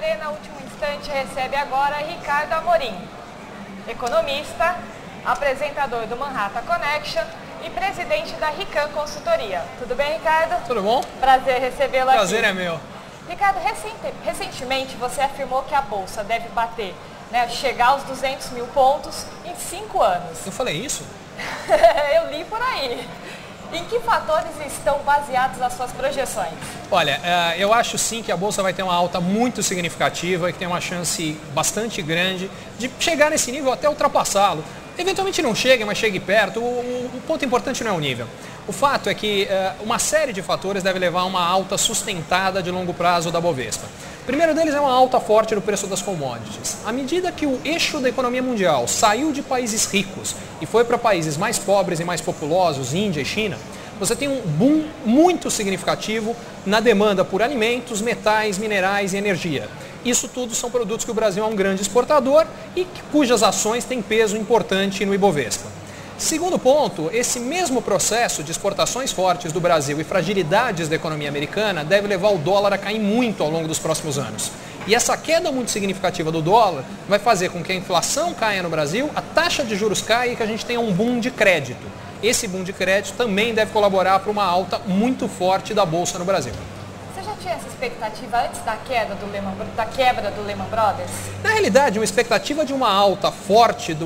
Arena Último Instante recebe agora Ricardo Amorim, economista, apresentador do Manhattan Connection e presidente da Rican Consultoria. Tudo bem, Ricardo? Tudo bom? Prazer recebê-lo aqui. Prazer é meu. Ricardo, recentemente você afirmou que a Bolsa deve bater, chegar aos 200 mil pontos em 5 anos. Eu falei isso? Eu li por aí. Em que fatores estão baseados as suas projeções? Olha, eu acho sim que a Bolsa vai ter uma alta muito significativa e que tem uma chance bastante grande de chegar nesse nível até ultrapassá-lo. Eventualmente não chegue, mas chegue perto. O ponto importante não é o nível. O fato é que uma série de fatores deve levar a uma alta sustentada de longo prazo da Bovespa. O primeiro deles é uma alta forte no preço das commodities. À medida que o eixo da economia mundial saiu de países ricos e foi para países mais pobres e mais populosos, Índia e China, você tem um boom muito significativo na demanda por alimentos, metais, minerais e energia. Isso tudo são produtos que o Brasil é um grande exportador e cujas ações têm peso importante no Ibovespa. Segundo ponto, esse mesmo processo de exportações fortes do Brasil e fragilidades da economia americana deve levar o dólar a cair muito ao longo dos próximos anos. E essa queda muito significativa do dólar vai fazer com que a inflação caia no Brasil, a taxa de juros caia e que a gente tenha um boom de crédito. Esse boom de crédito também deve colaborar para uma alta muito forte da Bolsa no Brasil. Você já tinha essa expectativa antes da quebra do Lehman Brothers? Na realidade, uma expectativa de uma alta forte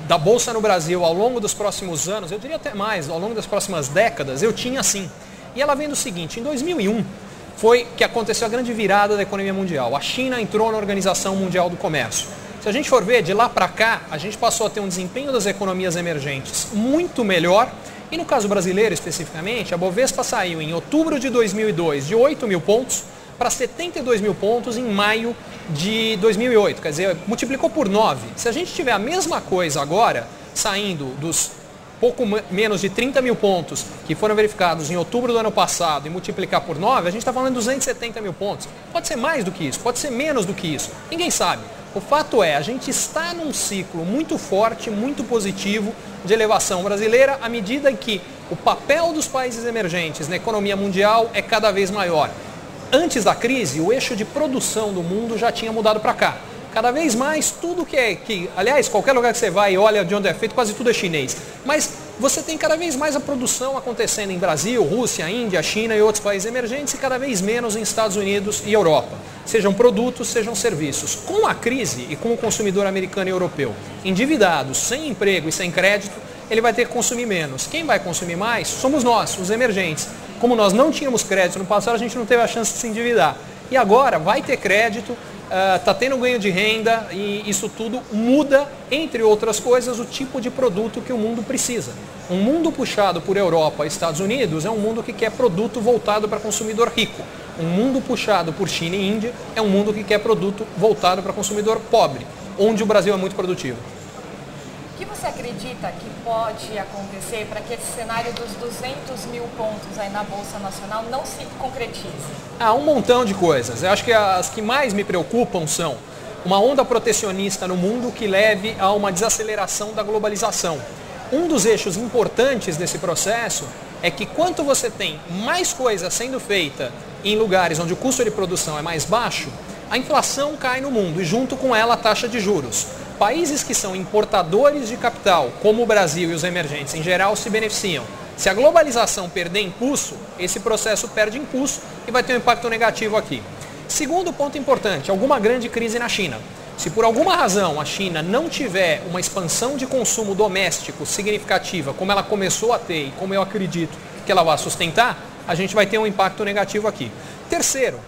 da Bolsa no Brasil ao longo dos próximos anos, eu diria até mais, ao longo das próximas décadas, eu tinha sim. E ela vem do seguinte, em 2001 foi que aconteceu a grande virada da economia mundial. A China entrou na Organização Mundial do Comércio. Se a gente for ver, de lá para cá, a gente passou a ter um desempenho das economias emergentes muito melhor. E no caso brasileiro especificamente, a Bovespa saiu em outubro de 2002 de 8 mil pontos para 72 mil pontos em maio de 2008, quer dizer, multiplicou por 9. Se a gente tiver a mesma coisa agora, saindo dos pouco menos de 30 mil pontos que foram verificados em outubro do ano passado e multiplicar por 9, a gente está falando de 270 mil pontos. Pode ser mais do que isso, pode ser menos do que isso, ninguém sabe. O fato é, a gente está num ciclo muito forte, muito positivo de elevação brasileira à medida em que o papel dos países emergentes na economia mundial é cada vez maior. Antes da crise, o eixo de produção do mundo já tinha mudado para cá. Cada vez mais, tudo aliás, qualquer lugar que você vai e olha de onde é feito, quase tudo é chinês. Mas você tem cada vez mais a produção acontecendo em Brasil, Rússia, Índia, China e outros países emergentes e cada vez menos em Estados Unidos e Europa. Sejam produtos, sejam serviços. Com a crise e com o consumidor americano e europeu endividados, sem emprego e sem crédito, ele vai ter que consumir menos. Quem vai consumir mais somos nós, os emergentes. Como nós não tínhamos crédito no passado, a gente não teve a chance de se endividar. E agora vai ter crédito, está tendo ganho de renda e isso tudo muda, entre outras coisas, o tipo de produto que o mundo precisa. Um mundo puxado por Europa e Estados Unidos é um mundo que quer produto voltado para consumidor rico. Um mundo puxado por China e Índia é um mundo que quer produto voltado para consumidor pobre, onde o Brasil é muito produtivo. O que você acredita que pode acontecer para que esse cenário dos 200 mil pontos aí na Bolsa Nacional não se concretize? Um montão de coisas. Eu acho que as que mais me preocupam são uma onda protecionista no mundo que leve a uma desaceleração da globalização. Um dos eixos importantes desse processo é que quanto você tem mais coisa sendo feita em lugares onde o custo de produção é mais baixo, a inflação cai no mundo e junto com ela a taxa de juros. Países que são importadores de capital, como o Brasil e os emergentes em geral, se beneficiam. Se a globalização perder impulso, esse processo perde impulso e vai ter um impacto negativo aqui. Segundo ponto importante, alguma grande crise na China. Se por alguma razão a China não tiver uma expansão de consumo doméstico significativa, como ela começou a ter e como eu acredito que ela vai sustentar, a gente vai ter um impacto negativo aqui. Terceiro,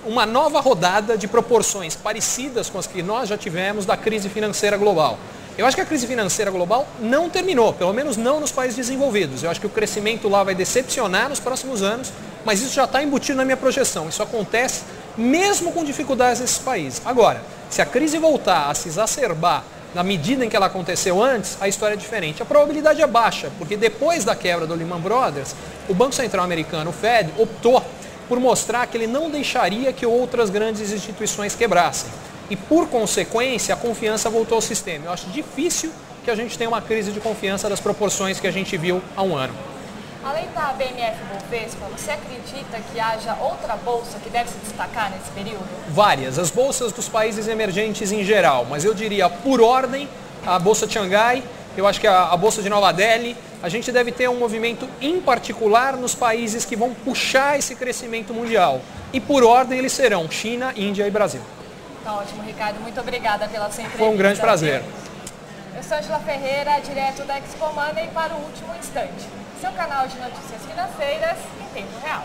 uma nova rodada de proporções parecidas com as que nós já tivemos da crise financeira global. Eu acho que a crise financeira global não terminou, pelo menos não nos países desenvolvidos. Eu acho que o crescimento lá vai decepcionar nos próximos anos, mas isso já está embutido na minha projeção. Isso acontece mesmo com dificuldades nesses países. Agora, se a crise voltar a se exacerbar na medida em que ela aconteceu antes, a história é diferente. A probabilidade é baixa, porque depois da quebra do Lehman Brothers, o Banco Central americano, o Fed, optou por mostrar que ele não deixaria que outras grandes instituições quebrassem. E, por consequência, a confiança voltou ao sistema. Eu acho difícil que a gente tenha uma crise de confiança das proporções que a gente viu há um ano. Além da BMF Bovespa, você acredita que haja outra bolsa que deve se destacar nesse período? Várias, as bolsas dos países emergentes em geral, mas eu diria por ordem, a Bolsa de Xangai, eu acho que a Bolsa de Nova Delhi, a gente deve ter um movimento em particular nos países que vão puxar esse crescimento mundial. E por ordem eles serão China, Índia e Brasil. Tá ótimo, Ricardo. Muito obrigada pela sua entrevista. Foi um grande prazer. Eu sou Angela Ferreira, direto da Expo Money para o Último Instante, seu canal de notícias financeiras em tempo real.